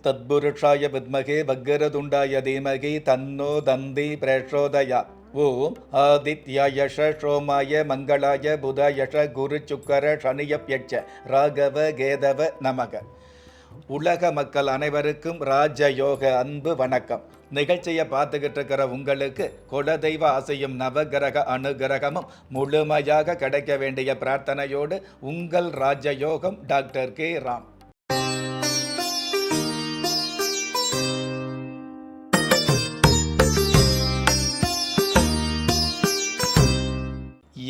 தத்புருஷாய வித்மகே வக்கரதுண்டாய தீமகி தன்னோ தந்தி பிரச்சோதயா. ஓம் ஆதித்யாயஷ சோமாய மங்களாய புதயஷ குரு சுக்கர சனியப்யட்ச ராகவ கேதவ நமக. உலக மக்கள் அனைவருக்கும் ராஜயோக அன்பு வணக்கம். நிகழ்ச்சியை பார்த்துக்கிட்டு இருக்கிற உங்களுக்கு குலதெய்வ ஆசையும் நவகிரக அனுகிரகமும் முழுமையாக கிடைக்க வேண்டிய பிரார்த்தனையோடு உங்கள் ராஜயோகம் டாக்டர் கே ராம்.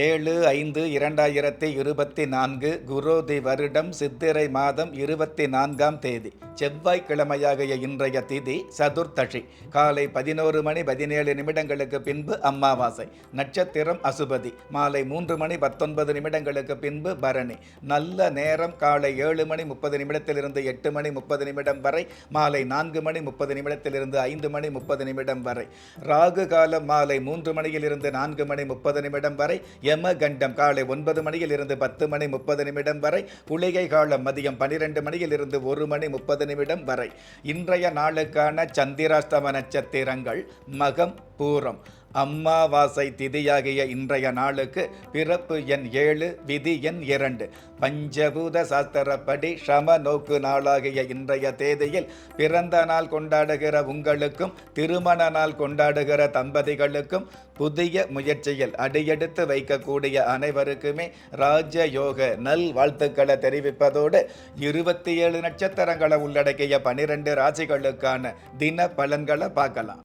7/5/2024 குரோதி வருடம் சித்திரை மாதம் 24ஆம் தேதி செவ்வாய்க்கிழமையாகிய இன்றைய திதி சதுர்த்தசி. காலை 11:17 பின்பு அமாவாசை. நட்சத்திரம் அசுபதி. மாலை 3:19 பின்பு பரணி. நல்ல நேரம் காலை 7:30 8:30 வரை, மாலை 4:30 5:30 வரை. ராகு காலம் மாலை 3 மணியிலிருந்து 4:30 வரை. யமகண்டம் காலை 9 மணியிலிருந்து 10:30 வரை. குளிகை காலம் மதியம் 12 மணியிலிருந்து 1:30 வரை. இன்றைய நாளுக்கான சந்திராஷ்டம நட்சத்திரங்கள் மகம், பூரம். அம்மாவாசை திதியாகிய இன்றைய நாளுக்கு பிறப்பு எண் 7, விதி எண் 2. பஞ்சபூத சாஸ்திரப்படி சம நோக்கு நாளாகிய இன்றைய தேதியில் பிறந்த நாள் கொண்டாடுகிற உங்களுக்கும் திருமண நாள் கொண்டாடுகிற தம்பதிகளுக்கும் புதிய முயற்சியில் அடியெடுத்து வைக்கக்கூடிய அனைவருக்குமே ராஜயோக நல் வாழ்த்துக்களை தெரிவிப்பதோடு 27 நட்சத்திரங்களை உள்ளடக்கிய 12 ராசிகளுக்கான தின பலன்களை பார்க்கலாம்.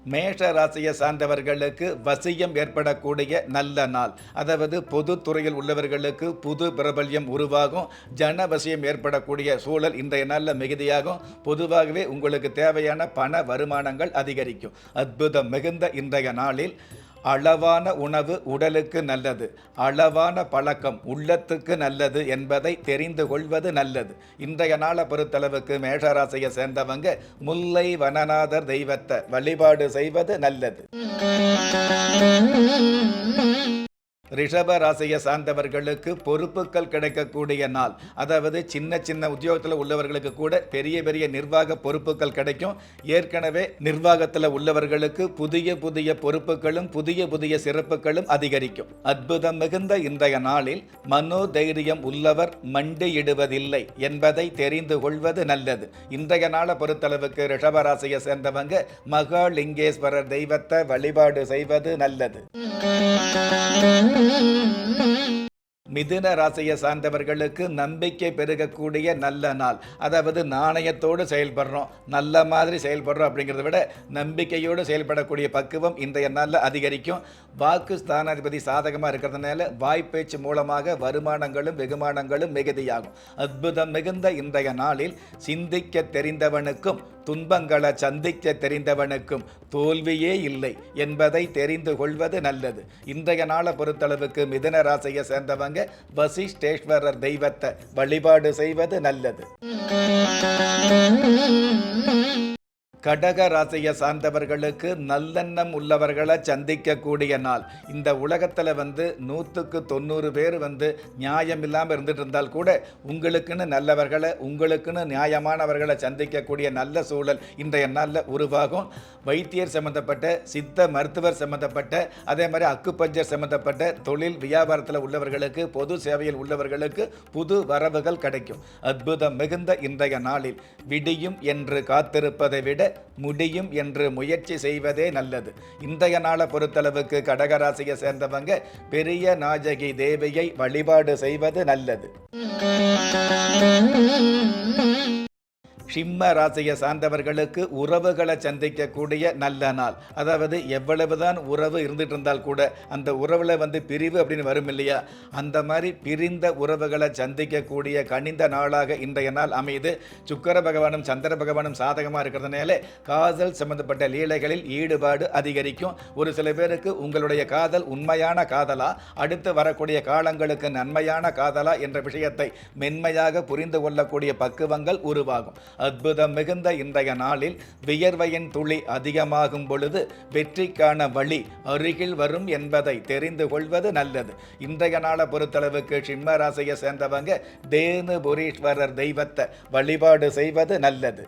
மேஷ ராசியை சார்ந்தவர்களுக்கு வசியம் ஏற்படக்கூடிய நல்ல நாள். அதாவது பொது துறையில் உள்ளவர்களுக்கு புது பிரபல்யம் உருவாகும். ஜனவசியம் ஏற்படக்கூடிய சூழல் இன்றைய நாளில் மிகுதியாகும். பொதுவாகவே உங்களுக்கு தேவையான பண வருமானங்கள் அதிகரிக்கும். அற்புதம் மிகுந்த இன்றைய நாளில் அளவான உணவு உடலுக்கு நல்லது, அளவான பழக்கம் உள்ளத்துக்கு நல்லது என்பதை தெரிந்து கொள்வது நல்லது. இன்றைய நாளை பொறுத்தளவுக்கு மேஷராசியை சேர்ந்தவங்க முல்லை வனநாதர் தெய்வத்தை வழிபாடு செய்வது நல்லது. ரிஷப ராசியை சார்ந்தவர்களுக்கு பொறுப்புகள் கிடைக்கக்கூடிய நாள். அதாவது சின்ன சின்ன உத்தியோகத்தில் உள்ளவர்களுக்கு கூட பெரிய பெரிய நிர்வாக பொறுப்புகள் கிடைக்கும். ஏற்கனவே நிர்வாகத்தில் உள்ளவர்களுக்கு புதிய புதிய பொறுப்புகளும் புதிய புதிய சிறப்புகளும் அதிகரிக்கும். அற்புதம் மிகுந்த இன்றைய நாளில் மனோதைரியம் உள்ளவர் மண்டியிடுவதில்லை என்பதை தெரிந்து கொள்வது நல்லது. இன்றைய நாளை பொறுத்தளவுக்கு ரிஷப ராசியை சேர்ந்தவங்க மகாலிங்கேஸ்வரர் தெய்வத்தை வழிபாடு செய்வது நல்லது. மிதுன ராசியை சார்ந்தவர்களுக்கு நம்பிக்கை பெருகக்கூடிய நல்ல நாள். அதாவது நாணயத்தோடு செயல்படுறோம், நல்ல மாதிரி செயல்படுறோம் அப்படிங்கிறத விட நம்பிக்கையோடு செயல்படக்கூடிய பக்குவம் இன்றைய நாளில் அதிகரிக்கும். வாக்கு ஸ்தானாதிபதி சாதகமாக இருக்கிறதுனால வாய்ப்பேச்சு மூலமாக வருமானங்களும் வெகுமானங்களும் மிகுதியாகும். அற்புதம் மிகுந்த இன்றைய நாளில் சிந்திக்க தெரிந்தவனுக்கும் துன்பங்களை சந்திக்க தெரிந்தவனுக்கும் தோல்வியே இல்லை என்பதை தெரிந்து கொள்வது நல்லது. இன்றைய நாளை பொறுத்தளவுக்கு மிதுன ராசியை சேர்ந்தவங்க வசிஷ்டேஸ்வரர் தெய்வத்தை வழிபாடு செய்வது நல்லது. கடக ராசியை சார்ந்தவர்களுக்கு நல்லெண்ணம் உள்ளவர்களை சந்திக்கக்கூடிய நாள். இந்த உலகத்தில் 100க்கு 90 பேர் நியாயம் இல்லாமல் இருந்துட்டு இருந்தால் கூட உங்களுக்குன்னு நல்லவர்களை, உங்களுக்குன்னு நியாயமானவர்களை சந்திக்கக்கூடிய நல்ல சூழல் இன்றைய நாளில் உருவாகும். வைத்தியர் சம்பந்தப்பட்ட, சித்த மருத்துவர் சம்பந்தப்பட்ட, அதே மாதிரி அக்குப்பஞ்சர் சம்பந்தப்பட்ட தொழில் வியாபாரத்தில் உள்ளவர்களுக்கு, பொது சேவையில் உள்ளவர்களுக்கு புது வரவுகள் கிடைக்கும். அற்புதம் மிகுந்த இன்றைய நாளில் விடியும் என்று காத்திருப்பதை விட முடியும் என்று முயற்சி செய்வதே நல்லது. இன்றைய நாளை பொறுத்தளவுக்கு கடகராசியை சேர்ந்தவங்க பெரிய நாயகி தேவியை வழிபாடு செய்வது நல்லது. சிம்ம ராசியை சார்ந்தவர்களுக்கு உறவுகளை சந்திக்கக்கூடிய நல்ல நாள். அதாவது எவ்வளவுதான் உறவு இருந்துட்டு இருந்தால் கூட அந்த உறவில் பிரிவு அப்படின்னு வரும் இல்லையா, அந்த மாதிரி பிரிந்த உறவுகளை சந்திக்கக்கூடிய கனிந்த நாளாக இன்றைய நாள் அமைது. சுக்கிர பகவானும் சந்திர பகவானும் சாதகமாக இருக்கிறதுனால காதல் சம்பந்தப்பட்ட லீலைகளில் ஈடுபாடு அதிகரிக்கும். ஒரு சில பேருக்கு உங்களுடைய காதல் உண்மையான காதலா, அடுத்து வரக்கூடிய காலங்களுக்கு நன்மையான காதலா என்ற விஷயத்தை மென்மையாக புரிந்து கொள்ளக்கூடிய பக்குவங்கள் உருவாகும். அற்புதம் மிகுந்த இன்றைய நாளில் வியர்வையின் துளி அதிகமாகும் பொழுது வெற்றிக்கான வழி அருகில் வரும் என்பதை தெரிந்து கொள்வது நல்லது. இன்றைய நாளை பொறுத்தளவுக்கு சிம்ம ராசியை சேர்ந்தவங்க தேனுபுரீஸ்வரர் தெய்வத்தை வழிபாடு செய்வது நல்லது.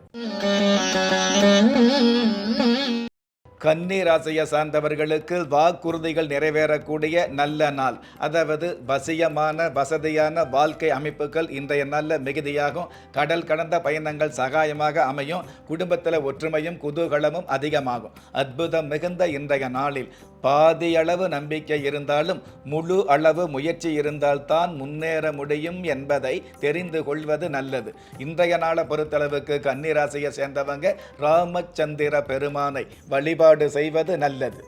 கன்னி ராசியை சார்ந்தவர்களுக்கு வாக்குறுதிகள் நிறைவேறக்கூடிய நல்ல நாள். அதாவது வசியமான வசதியான வாழ்க்கை அமைப்புகள் இன்றைய நாளில் மிகுதியாகும். கடல் கடந்த பயணங்கள் சகாயமாக அமையும். குடும்பத்தில் ஒற்றுமையும் குதூகலமும் அதிகமாகும். அற்புதம் மிகுந்த இன்றைய நாளில் பாதியளவு நம்பிக்கை இருந்தாலும் முழு அளவு முயற்சி இருந்தால்தான் முன்னேற முடியும் என்பதை தெரிந்து கொள்வது நல்லது. இன்றைய நாளை பொறுத்தளவுக்கு கன்னி ராசியை சேர்ந்தவங்க ராமச்சந்திர பெருமானை வழிபாடு செய்வது நல்லது.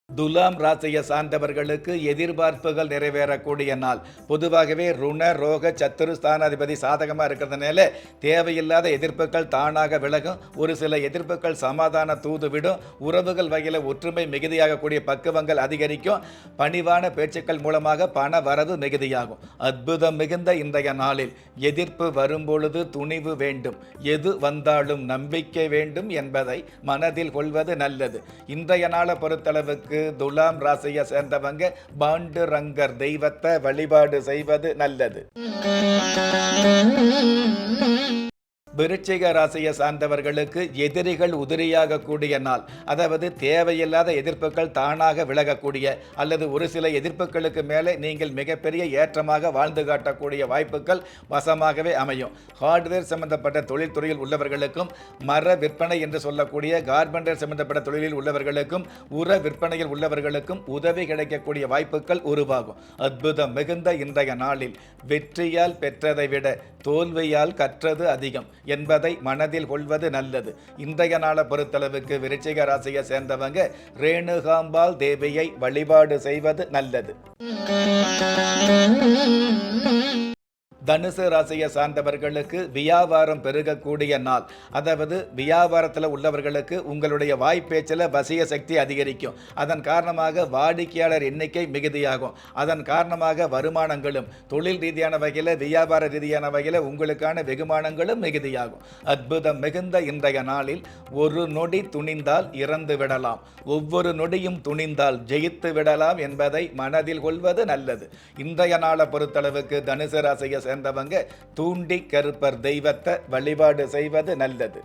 துலாம் ராசியை சார்ந்தவர்களுக்கு எதிர்பார்ப்புகள் நிறைவேறக்கூடிய நாள். பொதுவாகவே ருண ரோக சத்துரு ஸ்தானாதிபதி சாதகமாக இருக்கிறதுனால தேவையில்லாத எதிர்ப்புகள் தானாக விலகும். ஒரு சில எதிர்ப்புகள் சமாதான தூது விடும். உறவுகள் வகையில் ஒற்றுமை மிகுதியாகக்கூடிய பக்குவங்கள் அதிகரிக்கும். பணிவான பேச்சுக்கள் மூலமாக பண வரவு மிகுதியாகும். அற்புதம் மிகுந்த இன்றைய நாளில் எதிர்ப்பு வரும்பொழுது துணிவு வேண்டும். எது வந்தாலும் நம்பிக்கை வேண்டும் என்பதை மனதில் கொள்வது நல்லது. இன்றைய நாளை பொறுத்தளவுக்கு துலாம் ராசியை சேர்ந்தவங்க பாண்டுரங்கர் தெய்வத்தை வழிபாடு செய்வது நல்லது. விருச்சிக ராசியை சார்ந்தவர்களுக்கு எதிரிகள் உதிரியாக கூடிய நாள். அதாவது தேவையில்லாத எதிர்ப்புகள் தானாக விலகக்கூடிய அல்லது ஒரு சில எதிர்ப்புகளுக்கு மேலே நீங்கள் மிகப்பெரிய ஏற்றமாக வாழ்ந்து காட்டக்கூடிய வாய்ப்புகள் வசமாகவே அமையும். ஹார்ட்வேர் சம்பந்தப்பட்ட தொழில்துறையில் உள்ளவர்களுக்கும், மர விற்பனை என்று சொல்லக்கூடிய கார்பெண்டர் சம்பந்தப்பட்ட தொழிலில் உள்ளவர்களுக்கும், உர விற்பனையில் உள்ளவர்களுக்கும் உதவி கிடைக்கக்கூடிய வாய்ப்புகள் உருவாகும். அற்புதம் மிகுந்த இன்றைய நாளில் வெற்றியால் பெற்றதை விட தோல்வியால் கற்றது அதிகம் என்பதை மனதில் கொள்வது நல்லது. இன்றைய நாளை பொறுத்தளவுக்கு விருச்சிக ராசியை சேர்ந்தவங்க ரேணுகாம்பாள் தேவியை வழிபாடு செய்வது நல்லது. தனுசு ராசியை சார்ந்தவர்களுக்கு வியாபாரம் பெருகக்கூடிய நாள். அதாவது வியாபாரத்தில் உள்ளவர்களுக்கு உங்களுடைய வாய்ப்பேச்சில் வசிய சக்தி அதிகரிக்கும். அதன் காரணமாக வாடிக்கையாளர் எண்ணிக்கை மிகுதியாகும். அதன் காரணமாக வருமானங்களும் தொழில் ரீதியான வகையில் வியாபார ரீதியான வகையில் உங்களுக்கான வெகுமானங்களும் மிகுதியாகும். அற்புதம் மிகுந்த இன்றைய நாளில் ஒரு நொடி துணிந்தால் இறந்து விடலாம், ஒவ்வொரு நொடியும் துணிந்தால் ஜெயித்து விடலாம் என்பதை மனதில் கொள்வது நல்லது. இன்றைய நாளை பொறுத்தளவுக்கு தனுசு ராசியை சேர்ந்தவங்க தூண்டி கருப்பர் தெய்வத்தை வழிபாடு செய்வது நல்லது.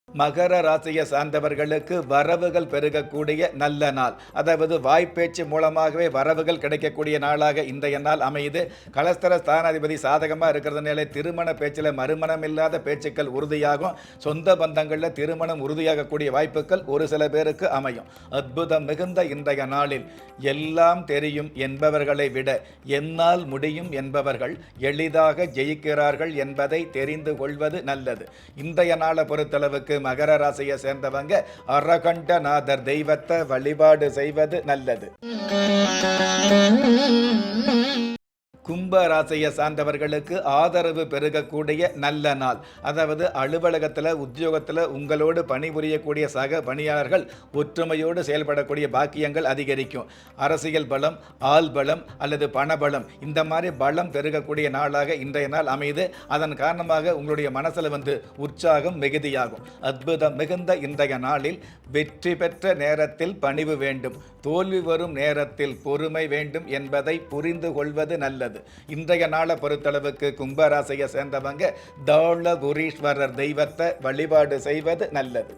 மகர ராசியை சார்ந்தவர்களுக்கு வரவுகள் பெருகக்கூடிய நல்ல நாள். அதாவது வாய்ப்பேச்சு மூலமாகவே வரவுகள் கிடைக்கக்கூடிய நாளாக இன்றைய நாள் அமையுது. கலஸ்தர ஸ்தானாதிபதி சாதகமாக இருக்கிறதுனால திருமண பேச்சில் மறுமணம் இல்லாத பேச்சுக்கள் உறுதியாகும். சொந்த பந்தங்களில் திருமணம் உறுதியாகக்கூடிய வாய்ப்புகள் ஒரு சில பேருக்கு அமையும். அற்புதம் மிகுந்த இன்றைய நாளில் எல்லாம் தெரியும் என்பவர்களை விட என்னால் முடியும் என்பவர்கள் எளிதாக ஜெயிக்கிறார்கள் என்பதை தெரிந்து கொள்வது நல்லது. இன்றைய நாளை பொறுத்தளவுக்கு மகர ராசியை சேர்ந்தவங்க அரகண்டநாதர் தெய்வத்தை வழிபாடு செய்வது நல்லது. கும்ப ராசியை சார்ந்தவர்களுக்கு ஆதரவு பெருகக்கூடிய நல்ல நாள். அதாவது அலுவலகத்தில் உத்தியோகத்தில் உங்களோடு பணிபுரியக்கூடிய சக பணியாளர்கள் ஒற்றுமையோடு செயல்படக்கூடிய பாக்கியங்கள் அதிகரிக்கும். அரசியல் பலம், ஆள் பலம் அல்லது பணபலம் இந்த மாதிரி பலம் பெருகக்கூடிய நாளாக இன்றைய நாள் அமைது. அதன் காரணமாக உங்களுடைய மனசில் உற்சாகம் மிகுதியாகும். அற்புதம் மிகுந்த இன்றைய நாளில் வெற்றி பெற்ற நேரத்தில் பணிவு வேண்டும், தோல்வி வரும் நேரத்தில் பொறுமை வேண்டும் என்பதை புரிந்து கொள்வது நல்லது. இன்றைய நாளை பொறுத்தளவுக்கு கும்பராசியை சேர்ந்தவங்க தௌளபுரீஸ்வரர் தெய்வத்தை வழிபாடு செய்வது நல்லது.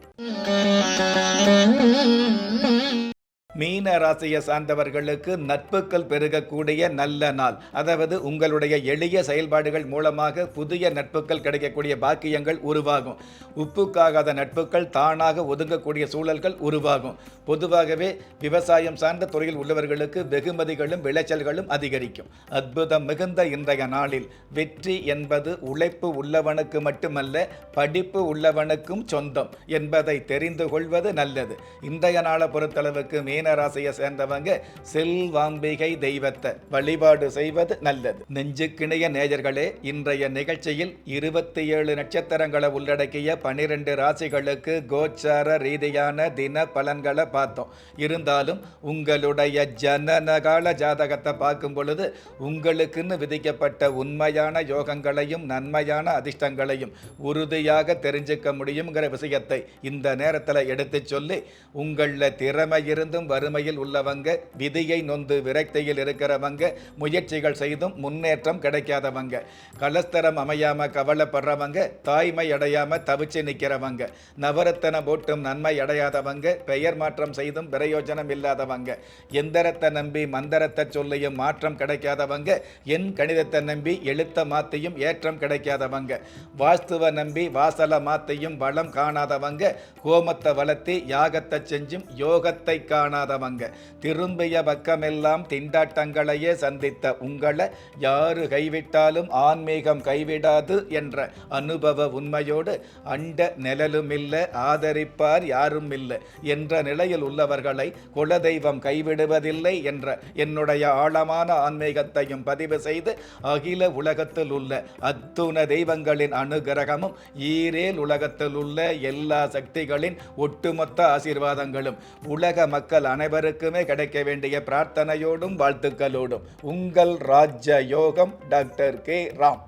மீன ராசியை சார்ந்தவர்களுக்கு நட்புகள் பெருகக்கூடிய நல்ல நாள். அதாவது உங்களுடைய எளிய செயல்பாடுகள் மூலமாக புதிய நட்புகள் கிடைக்கக்கூடிய பாக்கியங்கள் உருவாகும். உப்புக்காகாத நட்புகள் தானாக ஒதுங்கக்கூடிய சூழல்கள் உருவாகும். பொதுவாகவே விவசாயம் சார்ந்த துறையில் உள்ளவர்களுக்கு வெகுமதிகளும் விளைச்சல்களும் அதிகரிக்கும். அற்புதம் மிகுந்த இன்றைய நாளில் வெற்றி என்பது உழைப்பு உள்ளவனுக்கு மட்டுமல்ல, படிப்பு உள்ளவனுக்கும் சொந்தம் என்பதை தெரிந்து கொள்வது நல்லது. இன்றைய நாளை பொறுத்தளவுக்கு மீன மீன ராசியை சேர்ந்தவங்க செல்வாம்பிகை தெய்வத்தை வழிபாடு செய்வது நல்லது. நெஞ்சுக்கிணைய நேயர்களே, இன்றைய நிகழ்ச்சியில் 27 நட்சத்திரங்களை உள்ளடக்கிய 12 ராசிகளுக்கு கோச்சார ரீதியான தின பலன்களை பார்த்தோம். இருந்தாலும் உங்களுடைய ஜனனகால ஜாதகத்தை பார்க்கும் பொழுது உங்களுக்குன்னு விதிக்கப்பட்ட உண்மையான யோகங்களையும் நன்மையான அதிர்ஷ்டங்களையும் உறுதியாக தெரிஞ்சுக்க முடியுங்கிற விஷயத்தை இந்த நேரத்தில் எடுத்து சொல்லி, உங்களில் திறமை இருந்தும் வறுமையில் உள்ளவங்க, விதியை நொந்து விரக்தியில் இருக்கிறவங்க, முயற்சிகள் செய்தும் முன்னேற்றம் கிடைக்காதவங்க, கலஸ்தரம் அமையாம கவலைப்படுறவங்க, தாய்மை அடையாம தவிச்சு நிற்கிறவங்க, நவரத்தன போட்டும் நன்மை அடையாதவங்க, பெயர் மாற்றம் செய்தும் பிரயோஜனம் இல்லாதவங்க, எந்திரத்தை நம்பி மந்திரத்தை சொல்லியும் மாற்றம் கிடைக்காதவங்க, என் கணிதத்தை நம்பி எழுத்த மாத்தியும் ஏற்றம் கிடைக்காதவங்க, வாஸ்துவ நம்பி வாசல மாத்தியும் வளம் காணாதவங்க, கோமத்தை வளர்த்தி யாகத்தை செஞ்சும் யோகத்தை காணாதவங்க, திரும்பிய பக்கமெல்லாம் திண்டாட்டங்களையே சந்தித்த உங்களை யாரு கைவிட்டாலும் ஆன்மீகம் கைவிடாது என்ற அனுபவ உண்மையோடு அண்ட நிழலும் இல்லை, ஆதரிப்பார் யாரும் இல்லை என்ற நிலையில் உள்ளவர்களை குலதெய்வம் கைவிடுவதில்லை என்ற என்னுடைய ஆழமான ஆன்மீகத்தையும் பதிவு செய்து, அகில உலகத்தில் உள்ள அத்துண தெய்வங்களின் அனுகிரகமும் ஈரேல் உலகத்தில் உள்ள எல்லா சக்திகளின் ஒட்டுமொத்த ஆசீர்வாதங்களும் உலக மக்கள் அனைவருக்குமே கிடைக்க வேண்டிய பிரார்த்தனையோடும் வாழ்த்துக்களோடும் உங்கள் ராஜ யோகம் டாக்டர் கே ராம்.